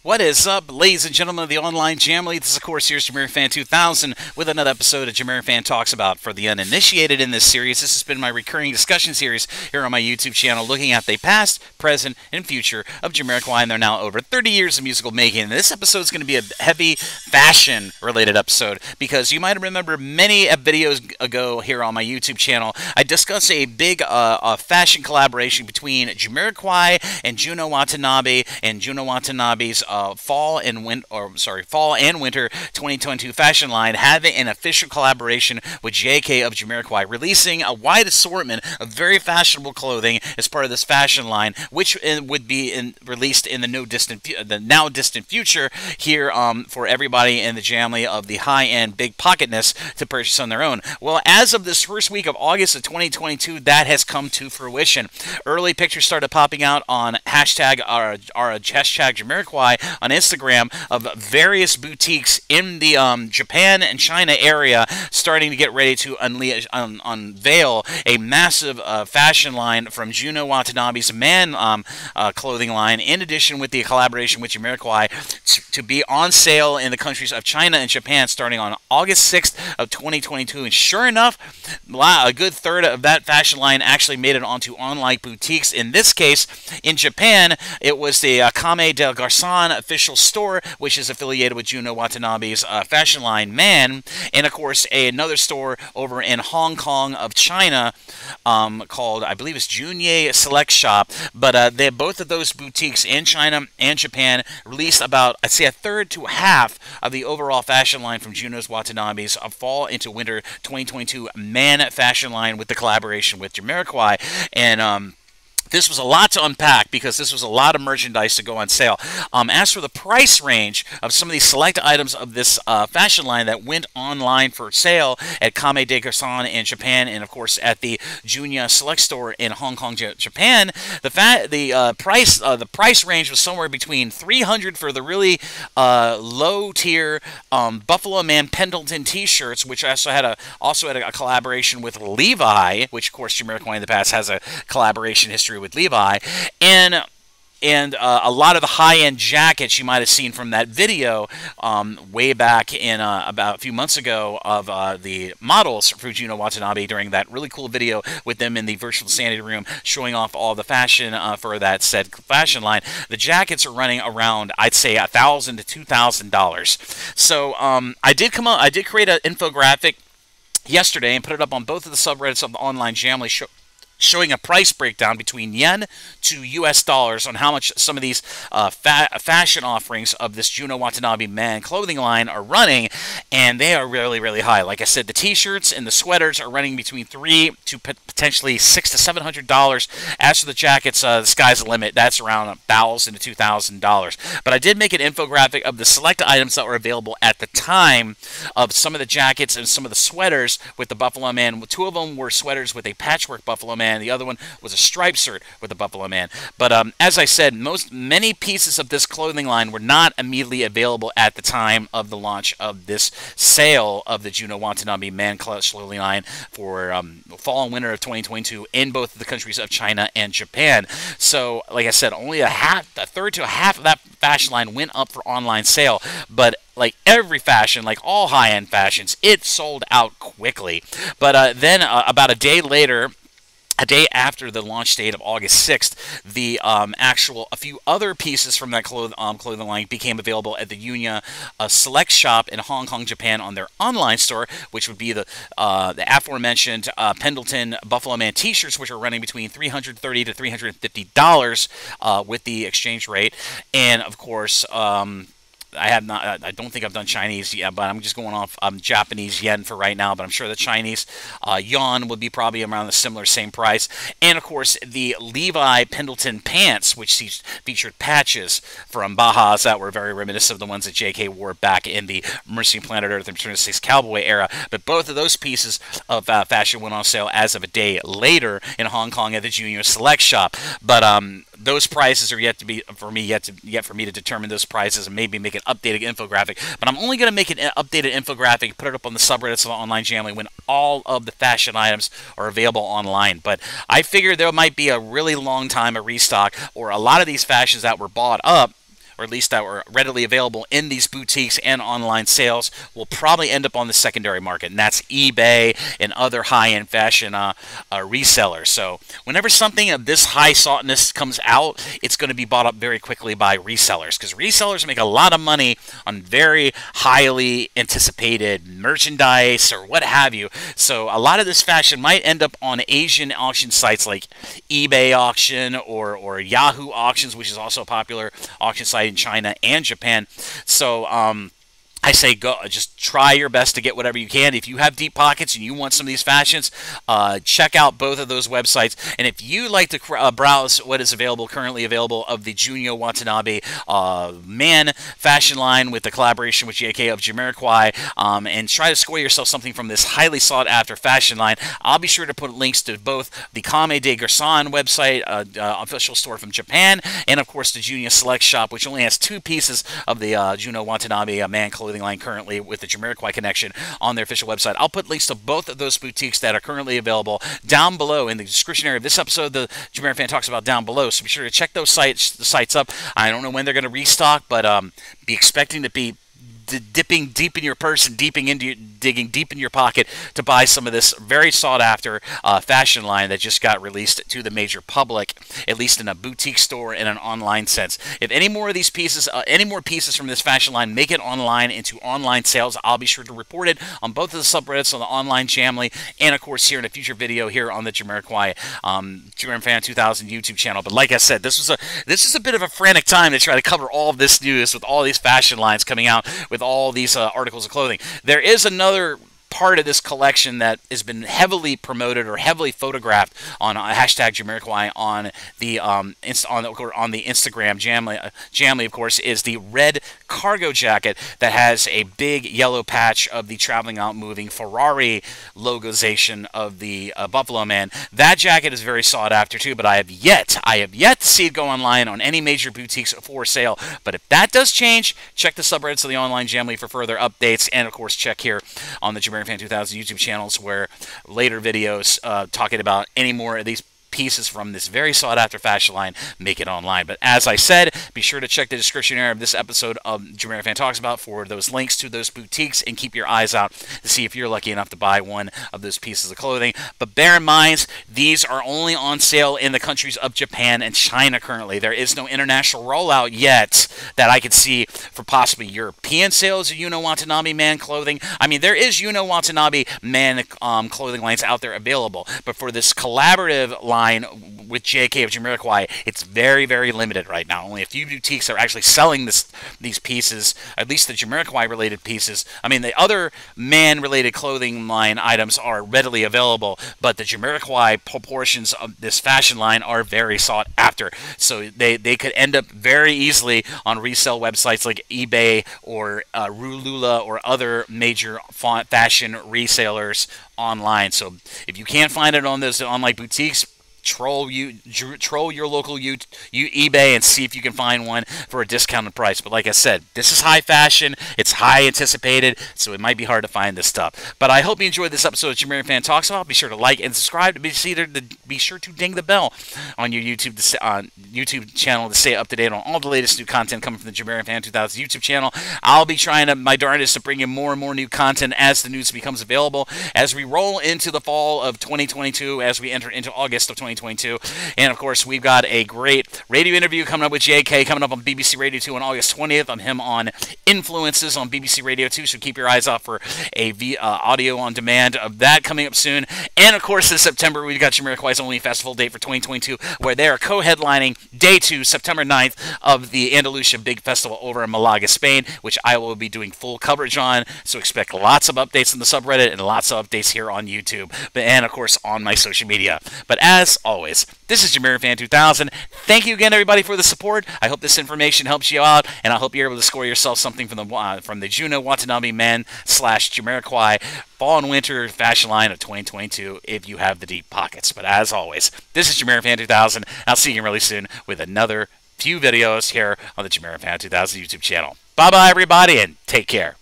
What is up, ladies and gentlemen of the online Jamily? This is, of course, here's JamiroFan 2000 with another episode of JamiroFan Talks About. For the uninitiated in this series, this has been my recurring discussion series here on my YouTube channel, looking at the past, present, and future of Jamiroquai, and they're now over 30 years of musical making. And this episode is going to be a heavy fashion-related episode, because you might remember many videos ago here on my YouTube channel, I discussed a big fashion collaboration between Jamiroquai and Junya Watanabe, and Junya Watanabe's fall and winter 2022 fashion line, having an official collaboration with JK of Jamiroquai, releasing a wide assortment of very fashionable clothing as part of this fashion line, which would be released in the now distant future here for everybody in the Jamily of the high-end big pocketness to purchase on their own. Well, as of this first week of August of 2022, that has come to fruition. Early pictures started popping out on hashtag Jamiroquai on Instagram of various boutiques in the Japan and China area starting to get ready to unveil a massive fashion line from Junya Watanabe's man clothing line, in addition with the collaboration with Jamiroquai to be on sale in the countries of China and Japan starting on August 6th of 2022. And sure enough, a good third of that fashion line actually made it onto online boutiques. In this case, in Japan, it was the Comme del Garcon official store, which is affiliated with Junya Watanabe's fashion line Man, and of course another store over in Hong Kong of China called, I believe it's Junya Select Shop. But both of those boutiques in China and Japan released about, I'd say, a third to half of the overall fashion line from Junya Watanabe's fall into winter 2022 Man fashion line with the collaboration with Jamiroquai. And this was a lot to unpack, because this was a lot of merchandise to go on sale. As for the price range of some of these select items of this fashion line that went online for sale at Comme des Garcons in Japan, and of course at the Junya Select Store in Hong Kong, Japan, the price range was somewhere between $300 for the really low tier Buffaloman Pendleton T-shirts, which also had a collaboration with LEVI, which of course Jamiroquai in the past has a collaboration history with LEVI, and a lot of the high-end jackets you might have seen from that video way back in about a few months ago of the models for Junya Watanabe during that really cool video with them in the virtual sanity room showing off all the fashion for that said fashion line. The jackets are running around, I'd say, $1,000 to $2,000. So I did create an infographic yesterday and put it up on both of the subreddits of the online Jamily showing a price breakdown between yen to US dollars on how much some of these fashion offerings of this Junya Watanabe Man clothing line are running, and they are really, really high. Like I said, the t-shirts and the sweaters are running between $300 to potentially $600 to $700. As for the jackets, the sky's the limit. That's around $1,000 to $2,000. But I did make an infographic of the select items that were available at the time of some of the jackets and some of the sweaters with the Buffaloman. Two of them were sweaters with a patchwork Buffaloman. The other one was a striped shirt with the Buffaloman. But as I said, many pieces of this clothing line were not immediately available at the time of the launch of this sale of the Junya Watanabe Man clothing line for fall and winter of 2022 in both of the countries of China and Japan. So, like I said, only a third to a half of that fashion line went up for online sale. But like every fashion, like all high-end fashions, it sold out quickly. But then about a day later, a day after the launch date of August 6th, a few other pieces from that clothing line became available at the Junya Select Shop in Hong Kong, Japan, on their online store, which would be the aforementioned Pendleton Buffaloman T-shirts, which are running between $330 to $350 with the exchange rate, and of course, I don't think I've done Chinese yet, but I'm just going off Japanese yen for right now. But I'm sure the Chinese yuan would be probably around the same price. And of course, the Levi Pendleton pants, which featured patches from Bajas that were very reminiscent of the ones that JK wore back in the Mercy Planet Earth and Return of the Six Cowboy era. But both of those pieces of fashion went on sale as of a day later in Hong Kong at the Junya Select Shop. But those prices are yet for me to determine those prices and maybe make an updated infographic. But I'm only going to make an updated infographic, put it up on the subreddits of the online Jamily when all of the fashion items are available online. But I figure there might be a really long time of restock, or a lot of these fashions that were bought up or at least that were readily available in these boutiques and online sales, will probably end up on the secondary market, and that's eBay and other high-end fashion resellers. So whenever something of this high soughtness comes out, it's going to be bought up very quickly by resellers, because resellers make a lot of money on very highly anticipated merchandise or what have you. So a lot of this fashion might end up on Asian auction sites like eBay auction or Yahoo auctions, which is also a popular auction site in China and Japan. So I say go, just try your best to get whatever you can. If you have deep pockets and you want some of these fashions, check out both of those websites. And if you like to browse what is currently available of the Junya Watanabe man fashion line with the collaboration with JK of Jamiroquai, and try to score yourself something from this highly sought after fashion line, I'll be sure to put links to both the Comme de Garcons website, official store from Japan, and of course the Junya Select Shop, which only has 2 pieces of the Junya Watanabe man clothing line currently with the Jamiroquai connection on their official website. I'll put links to both of those boutiques that are currently available down below in the description area of this episode. The JamiroFan Talks About down below, so be sure to check those sites up. I don't know when they're going to restock, but be expecting to be dipping deep in your purse and digging deep in your pocket to buy some of this very sought after fashion line that just got released to the major public, at least in a boutique store in an online sense. If any more of these pieces, any more pieces from this fashion line make it online into online sales, I'll be sure to report it on both of the subreddits on the online Jamily, and of course here in a future video here on the Jamiroquai JamiroFan 2000 YouTube channel. But like I said, this is a bit of a frantic time to try to cover all of this news with all these fashion lines coming out with all these articles of clothing. There is another part of this collection that has been heavily promoted or heavily photographed on hashtag Jamiroquai on the Instagram Jamily, of course, is the red cargo jacket that has a big yellow patch of the traveling out moving Ferrari logozation of the Buffaloman. That jacket is very sought after too, but I have yet to see it go online on any major boutiques for sale. But if that does change, check the subreddits of the online Jamily for further updates, and of course check here on the JamiroFan 2000 YouTube channels where later videos talking about any more of these pieces from this very sought-after fashion line make it online. But as I said, be sure to check the description area of this episode of JamiroFan Talks About for those links to those boutiques, and keep your eyes out to see if you're lucky enough to buy one of those pieces of clothing. But bear in mind, these are only on sale in the countries of Japan and China currently. There is no international rollout yet that I could see for possibly European sales of Junya Watanabe man clothing. I mean, there is Junya Watanabe man clothing lines out there available, but for this collaborative line with JK of Jamiroquai, it's very, very limited right now. Only a few boutiques are actually selling these pieces, at least the Jamiroquai related pieces. I mean, the other man-related clothing line items are readily available, but the Jamiroquai proportions of this fashion line are very sought after. So they could end up very easily on resale websites like eBay or Rulula or other major fashion resellers online. So if you can't find it on those online boutiques, troll your local eBay and see if you can find one for a discounted price. But like I said, this is high fashion, it's high anticipated, so it might be hard to find this stuff. But I hope you enjoyed this episode of JamiroFan Talks About. Be sure to like and subscribe. Be sure to ding the bell on your YouTube channel to stay up to date on all the latest new content coming from the JamiroFan 2000 YouTube channel. I'll be trying my darndest to bring you more and more new content as the news becomes available, as we roll into the fall of 2022, as we enter into August of 2022. And of course, we've got a great radio interview coming up with JK coming up on BBC Radio 2 on August 20th. I'm him on Influences on BBC Radio 2, so keep your eyes out for a audio on demand of that coming up soon. And of course, this September, we've got Jamiroquai's only festival date for 2022, where they are co-headlining Day 2, September 9th, of the Andalusia Big Festival over in Malaga, Spain, which I will be doing full coverage on. So expect lots of updates in the subreddit and lots of updates here on YouTube, and of course on my social media. But as always, this is JamiroFan 2000. Thank you again, everybody, for the support. I hope this information helps you out, and I hope you're able to score yourself something from the Junya Watanabe man / Jamiroquai fall and winter fashion line of 2022 if you have the deep pockets. But as always, this is JamiroFan 2000. I'll see you really soon with another few videos here on the JamiroFan 2000 YouTube channel. Bye-bye, everybody, and take care.